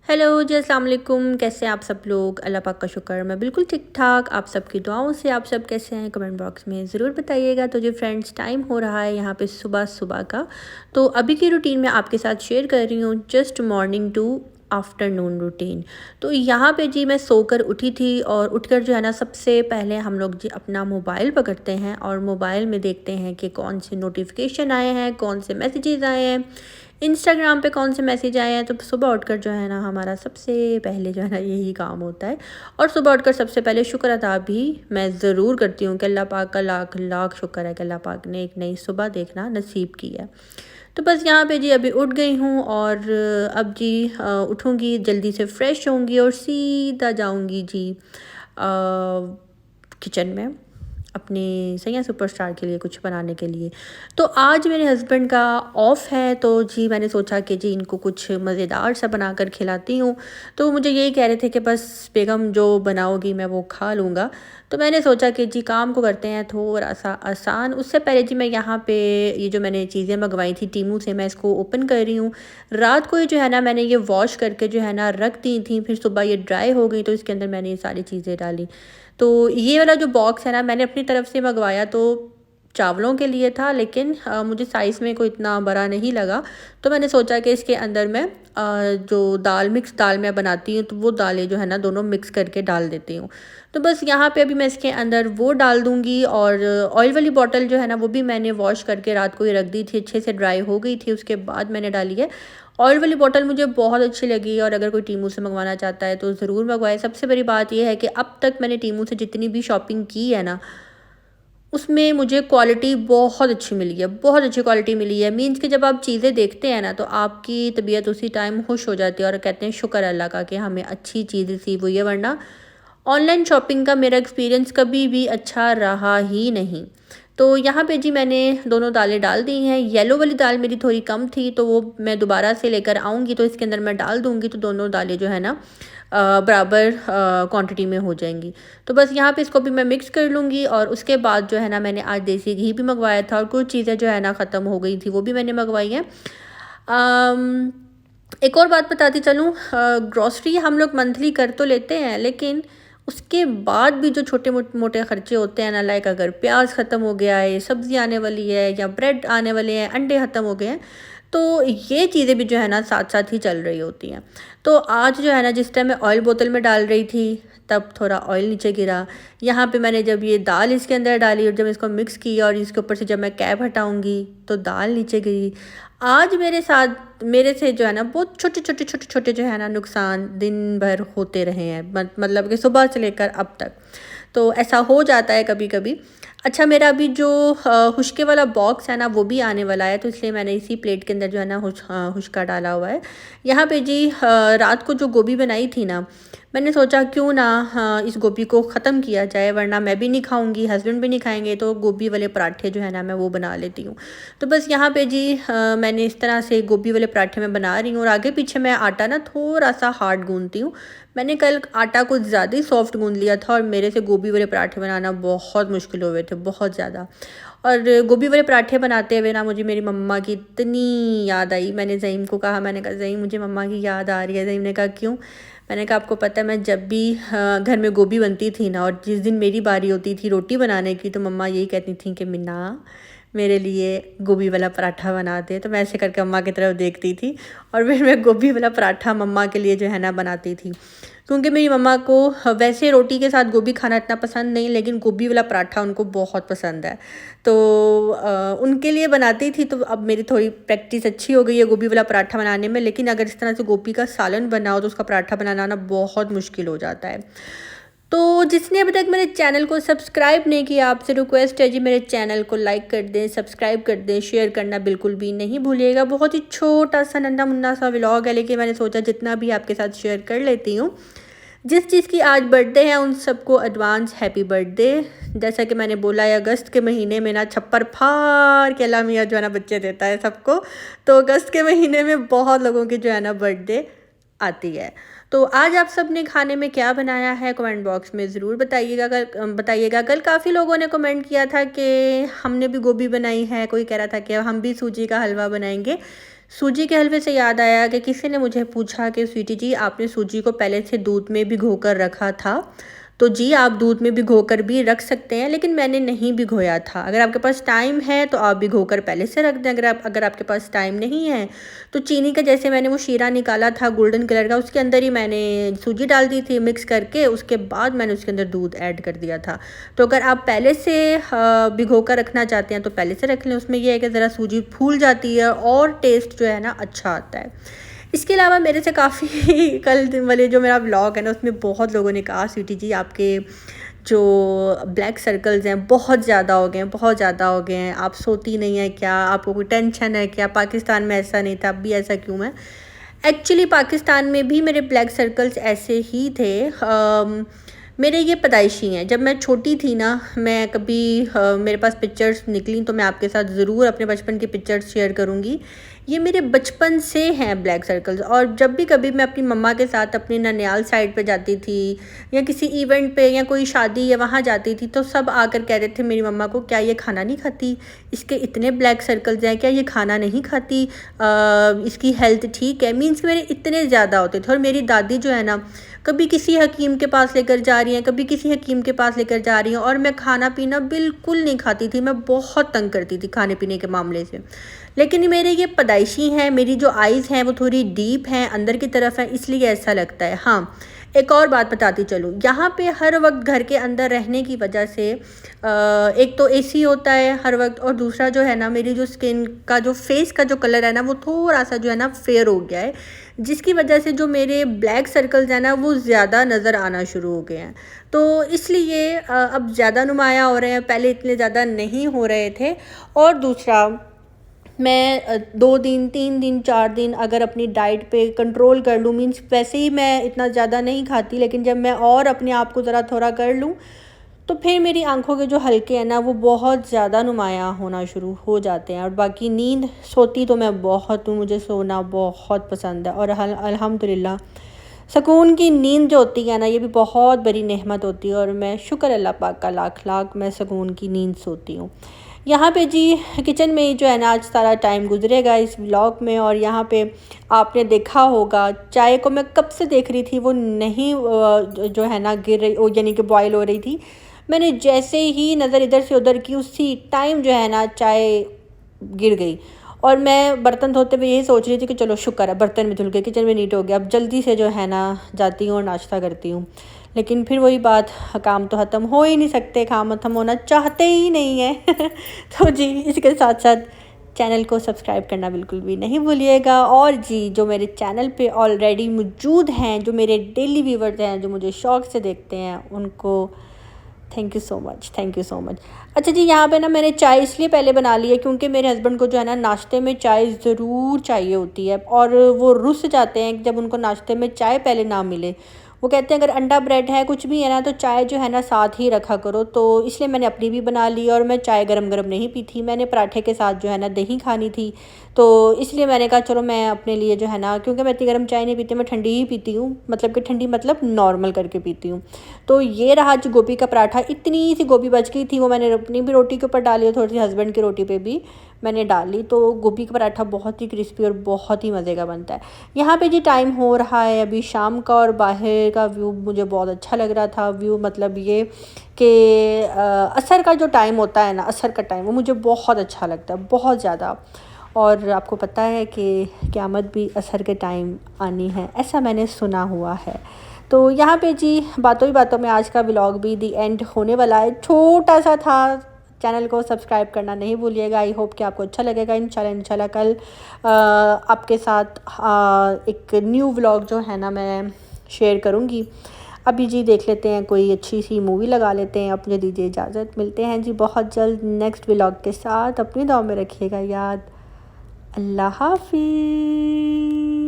Hello जी, अस्सलाम वालेकुम। कैसे हैं आप सब लोग? अल्लाह पाक का शुक्र, मैं बिल्कुल ठीक ठाक। आप सबकी दुआओं से आप सब कैसे हैं कमेंट बॉक्स में ज़रूर बताइएगा। तो जी फ्रेंड्स, टाइम हो रहा है यहाँ पे सुबह सुबह का। तो अभी की रूटीन मैं आपके साथ शेयर कर रही हूँ, just morning to afternoon routine. तो यहाँ पे जी मैं सोकर उठी थी और उठकर जो है ना, सबसे पहले हम लोग जी अपना मोबाइल पकड़ते हैं और मोबाइल में देखते हैं कि कौन से नोटिफिकेशन आए हैं, कौन से मैसेजेस आए हैं, इंस्टाग्राम पे कौन से मैसेज आए हैं। तो सुबह उठकर जो है ना, हमारा सबसे पहले जो है ना यही काम होता है। और सुबह उठकर सबसे पहले शुक्र अदा भी मैं ज़रूर करती हूँ कि अल्लाह पाक का लाख लाख शुक्र है कि अल्लाह पाक ने एक नई सुबह देखना नसीब की है। तो बस यहाँ पे जी अभी उठ गई हूँ और अब जी उठूँगी, जल्दी से फ़्रेश होंगी और सीधा जाऊँगी जी किचन में अपने सैया सुपरस्टार के लिए कुछ बनाने के लिए। तो आज मेरे हस्बैंड का ऑफ़ है, तो जी मैंने सोचा कि जी इनको कुछ मज़ेदार सा बनाकर खिलाती हूँ। तो मुझे यही कह रहे थे कि बस बेगम जो बनाओगी मैं वो खा लूँगा। तो मैंने सोचा कि जी काम को करते हैं थोड़ा सा आसान। उससे पहले जी मैं यहाँ पे ये जो मैंने चीज़ें मंगवाई थी टीमू से, मैं इसको ओपन कर रही हूँ। रात को ही जो है ना मैंने ये वॉश करके जो है ना रख दी थी, फिर सुबह ये ड्राई हो गई तो इसके अंदर मैंने ये सारी चीज़ें डाली। तो ये वाला जो बॉक्स है ना, मैंने अपनी तरफ से मंगवाया तो चावलों के लिए था, लेकिन मुझे साइज़ में कोई इतना बड़ा नहीं लगा। तो मैंने सोचा कि इसके अंदर मैं जो मिक्स दाल मैं बनाती हूँ तो वो दालें जो है ना दोनों मिक्स करके डाल देती हूँ। तो बस यहाँ पे अभी मैं इसके अंदर वो डाल दूँगी। और ऑयल वाली बॉटल जो है ना वो भी मैंने वॉश करके रात को ही रख दी थी, अच्छे से ड्राई हो गई थी, उसके बाद मैंने डाली है। ऑयल वाली बॉटल मुझे बहुत अच्छी लगी और अगर कोई टीमू से मंगवाना चाहता है तो ज़रूर मंगवाए। सबसे बड़ी बात ये है कि अब तक मैंने टीमू से जितनी भी शॉपिंग की है ना, उसमें मुझे क्वालिटी बहुत अच्छी मिली है, बहुत अच्छी क्वालिटी मिली है। मीन्स कि जब आप चीज़ें देखते हैं ना तो आपकी तबीयत उसी टाइम खुश हो जाती है और कहते हैं शुक्र अल्लाह का कि हमें अच्छी चीज़ रिसीव हुई है, वरना ऑनलाइन शॉपिंग का मेरा एक्सपीरियंस कभी भी अच्छा रहा ही नहीं। तो यहाँ पे जी मैंने दोनों दालें डाल दी हैं। येलो वाली दाल मेरी थोड़ी कम थी तो वो मैं दोबारा से लेकर आऊँगी तो इसके अंदर मैं डाल दूँगी, तो दोनों दालें जो है ना बराबर क्वांटिटी में हो जाएंगी। तो बस यहाँ पे इसको भी मैं मिक्स कर लूँगी। और उसके बाद जो है ना मैंने आज देसी घी भी मंगवाया था और कुछ चीज़ें जो है ना ख़त्म हो गई थी वो भी मैंने मंगवाई हैं। एक और बात बताती चलूँ, ग्रॉसरी हम लोग मंथली कर तो लेते हैं, लेकिन उसके बाद भी जो छोटे मोटे खर्चे होते हैं ना, लाइक अगर प्याज ख़त्म हो गया है, सब्ज़ी आने वाली है या ब्रेड आने वाले हैं, अंडे ख़त्म हो गए हैं, तो ये चीज़ें भी जो है ना साथ साथ ही चल रही होती हैं। तो आज जो है ना जिस टाइम मैं ऑयल बोतल में डाल रही थी तब थोड़ा ऑयल नीचे गिरा। यहाँ पे मैंने जब ये दाल इसके अंदर डाली और जब इसको मिक्स किया और इसके ऊपर से जब मैं कैप हटाऊँगी तो दाल नीचे गिरी। आज मेरे से जो है ना बहुत छोटे जो है ना नुकसान दिन भर होते रहे हैं, मतलब कि सुबह से लेकर अब तक। तो ऐसा हो जाता है कभी कभी। अच्छा, मेरा अभी जो हुश्के वाला बॉक्स है ना वो भी आने वाला है, तो इसलिए मैंने इसी प्लेट के अंदर जो है ना हुश्का डाला हुआ है। यहाँ पे जी रात को जो गोभी बनाई थी ना, मैंने सोचा क्यों ना इस गोभी को ख़त्म किया जाए, वरना मैं भी नहीं खाऊंगी, हस्बैंड भी नहीं खाएंगे, तो गोभी वाले पराठे जो है ना मैं वो बना लेती हूँ। तो बस यहाँ पे जी मैंने इस तरह से गोभी वाले पराठे में बना रही हूँ और आगे पीछे मैं आटा ना थोड़ा सा हार्ड गूंदती हूँ। मैंने कल आटा कुछ ज़्यादा ही सॉफ्ट गूंद लिया था और मेरे से गोभी वाले पराठे बनाना बहुत मुश्किल हुए थे, बहुत ज़्यादा। और गोभी वाले पराठे बनाते हुए ना मुझे मेरी मम्मा की इतनी याद आई। मैंने ज़हीम को कहा, मैंने कहा ज़हीम मुझे मम्मा की याद आ रही है। ज़हीम ने कहा क्यों? मैंने कहा आपको पता है मैं जब भी घर में गोभी बनती थी ना और जिस दिन मेरी बारी होती थी रोटी बनाने की तो मम्मा यही कहती थी कि मिन्ना मेरे लिए गोभी वाला पराठा बना दे। तो मैं ऐसे करके अम्मा की तरफ देखती थी और फिर मैं गोभी वाला पराठा मम्मा के लिए जो है ना बनाती थी, क्योंकि मेरी मम्मा को वैसे रोटी के साथ गोभी खाना इतना पसंद नहीं, लेकिन गोभी वाला पराठा उनको बहुत पसंद है। तो उनके लिए बनाती थी। तो अब मेरी थोड़ी प्रैक्टिस अच्छी हो गई है गोभी वाला पराठा बनाने में, लेकिन अगर इस तरह से गोभी का सालन बनाओ तो उसका पराठा बनाना ना बहुत मुश्किल हो जाता है। तो जिसने अभी तक मेरे चैनल को सब्सक्राइब नहीं किया, आपसे रिक्वेस्ट है जी मेरे चैनल को लाइक कर दें, सब्सक्राइब कर दें, शेयर करना बिल्कुल भी नहीं भूलिएगा। बहुत ही छोटा सा नन्ना मुन्ना सा व्लॉग है, लेकिन मैंने सोचा जितना भी आपके साथ शेयर कर लेती हूँ। जिस चीज़ की आज बर्थडे है उन सबको एडवांस हैप्पी बर्थडे। जैसा कि मैंने बोला है, अगस्त के महीने में ना छप्पर फाड़ के अल्लाह मियाँ जो है ना बच्चे देता है सबको। तो अगस्त के महीने में बहुत लोगों की जो है ना बर्थडे आती है। तो आज आप सब ने खाने में क्या बनाया है कमेंट बॉक्स में ज़रूर बताइएगा। कल काफ़ी लोगों ने कमेंट किया था कि हमने भी गोभी बनाई है, कोई कह रहा था कि हम भी सूजी का हलवा बनाएंगे। सूजी के हलवे से याद आया कि किसी ने मुझे पूछा कि स्वीटी जी आपने सूजी को पहले से दूध में भिगो कर रखा था। तो जी आप दूध में भिगोकर भी रख सकते हैं, लेकिन मैंने नहीं भिगोया था। अगर आपके पास टाइम है तो आप भिगोकर पहले से रख दें। अगर आपके पास टाइम नहीं है तो चीनी का जैसे मैंने वो शीरा निकाला था गोल्डन कलर का, उसके अंदर ही मैंने सूजी डाल दी थी मिक्स करके, उसके बाद मैंने उसके अंदर दूध ऐड कर दिया था। तो अगर आप पहले से भिगो कर रखना चाहते हैं तो पहले से रख लें। उसमें यह है कि ज़रा सूजी फूल जाती है और टेस्ट जो है ना अच्छा आता है। इसके अलावा मेरे से काफ़ी कल वाले जो मेरा व्लॉग है ना उसमें बहुत लोगों ने कहा स्वीटी जी आपके जो ब्लैक सर्कल्स हैं बहुत ज़्यादा हो गए हैं, बहुत ज़्यादा हो गए हैं, आप सोती नहीं है क्या, आपको कोई टेंशन है क्या, पाकिस्तान में ऐसा नहीं था अब भी ऐसा क्यों है। एक्चुअली पाकिस्तान में भी मेरे ब्लैक सर्कल्स ऐसे ही थे। मेरे ये पैदाइशी हैं। जब मैं छोटी थी ना, मैं कभी मेरे पास पिक्चर्स निकली तो मैं आपके साथ ज़रूर अपने बचपन की पिक्चर्स शेयर करूँगी। ये मेरे बचपन से हैं ब्लैक सर्कल्स, और जब भी कभी मैं अपनी मम्मा के साथ अपनी ननियाल साइड पे जाती थी या किसी इवेंट पे या कोई शादी या वहाँ जाती थी तो सब आकर कहते थे मेरी मम्मा को, क्या ये खाना नहीं खाती, इसके इतने ब्लैक सर्कल्स हैं, क्या ये खाना नहीं खाती, इसकी हेल्थ ठीक है। मीन्स मेरे इतने ज़्यादा होते थे। और मेरी दादी जो है ना कभी किसी हकीम के पास लेकर जा रही हैं, कभी किसी हकीम के पास लेकर जा रही हैं, और मैं खाना पीना बिल्कुल नहीं खाती थी। मैं बहुत तंग करती थी खाने पीने के मामले से। लेकिन मेरे ये पैदाइशी हैं, मेरी जो आइज़ हैं वो थोड़ी डीप हैं, अंदर की तरफ हैं, इसलिए ऐसा लगता है। हाँ, एक और बात बताती चलूँ, यहाँ पे हर वक्त घर के अंदर रहने की वजह से एक तो एसी होता है हर वक्त, और दूसरा जो है ना मेरी जो स्किन का जो फेस का जो कलर है ना वो थोड़ा सा जो है ना फेयर हो गया है, जिसकी वजह से जो मेरे ब्लैक सर्कल्स हैं ना वो ज़्यादा नज़र आना शुरू हो गए हैं। तो इसलिए अब ज़्यादा नुमाया हो रहे हैं, पहले इतने ज़्यादा नहीं हो रहे थे। और दूसरा, मैं 2 दिन 3 दिन 4 दिन अगर अपनी डाइट पे कंट्रोल कर लूँ, मीन्स वैसे ही मैं इतना ज़्यादा नहीं खाती, लेकिन जब मैं और अपने आप को ज़रा थोड़ा कर लूँ तो फिर मेरी आंखों के जो हल्के हैं ना वो बहुत ज़्यादा नुमायाँ होना शुरू हो जाते हैं। और बाकी नींद सोती तो मैं बहुत हूँ, मुझे सोना बहुत पसंद है, और अल्हम्दुलिल्लाह सुकून की नींद जो होती है ना ये भी बहुत बड़ी नेमत होती है, और मैं शुक्र अल्लाह पाक का लाख लाख मैं सुकून की नींद सोती हूँ। यहाँ पे जी किचन में ही जो है ना आज सारा टाइम गुजरेगा इस व्लॉग में। और यहाँ पे आपने देखा होगा चाय को मैं कब से देख रही थी, वो नहीं जो है ना गिर रही, यानी कि बॉयल हो रही थी। मैंने जैसे ही नज़र इधर से उधर की उसी टाइम जो है ना चाय गिर गई, और मैं बर्तन धोते हुए यही सोच रही थी कि चलो शुक्र है बर्तन भी धुल गए, किचन में नीट हो गया, अब जल्दी से जो है ना जाती हूँ और नाश्ता करती हूँ। लेकिन फिर वही बात, काम तो ख़त्म हो ही नहीं सकते, काम ख़त्म होना चाहते ही नहीं है। तो जी इसके साथ साथ चैनल को सब्सक्राइब करना बिल्कुल भी नहीं भूलिएगा। और जी जो मेरे चैनल पे ऑलरेडी मौजूद हैं, जो मेरे डेली व्यूवर्स हैं, जो मुझे शौक़ से देखते हैं, उनको thank you so much, thank you so much. अच्छा जी, यहाँ पे ना मैंने चाय इसलिए पहले बना ली है क्योंकि मेरे हस्बैंड को जो है ना नाश्ते में चाय ज़रूर चाहिए होती है, और वो रुस जाते हैं जब उनको नाश्ते में चाय पहले ना मिले। वो कहते हैं अगर अंडा ब्रेड है कुछ भी है ना तो चाय जो है ना साथ ही रखा करो। तो इसलिए मैंने अपनी भी बना ली, और मैं चाय गरम गरम नहीं पी थी, मैंने पराठे के साथ जो है ना दही खानी थी। तो इसलिए मैंने कहा चलो मैं अपने लिए जो है ना, क्योंकि मैं इतनी गर्म चाय नहीं पीती, मैं ठंडी ही पीती हूँ, मतलब कि ठंडी मतलब नॉर्मल करके पीती हूँ। तो ये रहा जो गोभी का पराठा, इतनी सी गोभी बच गई थी, वो मैंने अपनी भी रोटी के ऊपर डाली और थोड़ी सी हस्बैंड की रोटी पे भी मैंने डाली। तो गोभी का पराठा बहुत ही क्रिस्पी और बहुत ही मज़े का बनता है। यहाँ पे जी टाइम हो रहा है अभी शाम का, और बाहर का व्यू मुझे बहुत अच्छा लग रहा था। व्यू मतलब ये कि असर का जो टाइम होता है ना, असर का टाइम वो मुझे बहुत अच्छा लगता है, बहुत ज़्यादा। और आपको पता है कि क़यामत भी असर के टाइम आनी है, ऐसा मैंने सुना हुआ है। तो यहाँ पे जी बातों ही बातों में आज का व्लॉग भी दी एंड होने वाला है, छोटा सा था। चैनल को सब्सक्राइब करना नहीं भूलिएगा। आई होप कि आपको अच्छा लगेगा। इंशाल्लाह कल आपके साथ एक न्यू व्लॉग जो है ना मैं शेयर करूँगी। अभी जी देख लेते हैं कोई अच्छी सी मूवी लगा लेते हैं। अपने दीजिए इजाज़त, मिलते हैं जी बहुत जल्द नेक्स्ट व्लॉग के साथ। अपनी दुआ में रखिएगा याद। अल्लाह हाफिज़।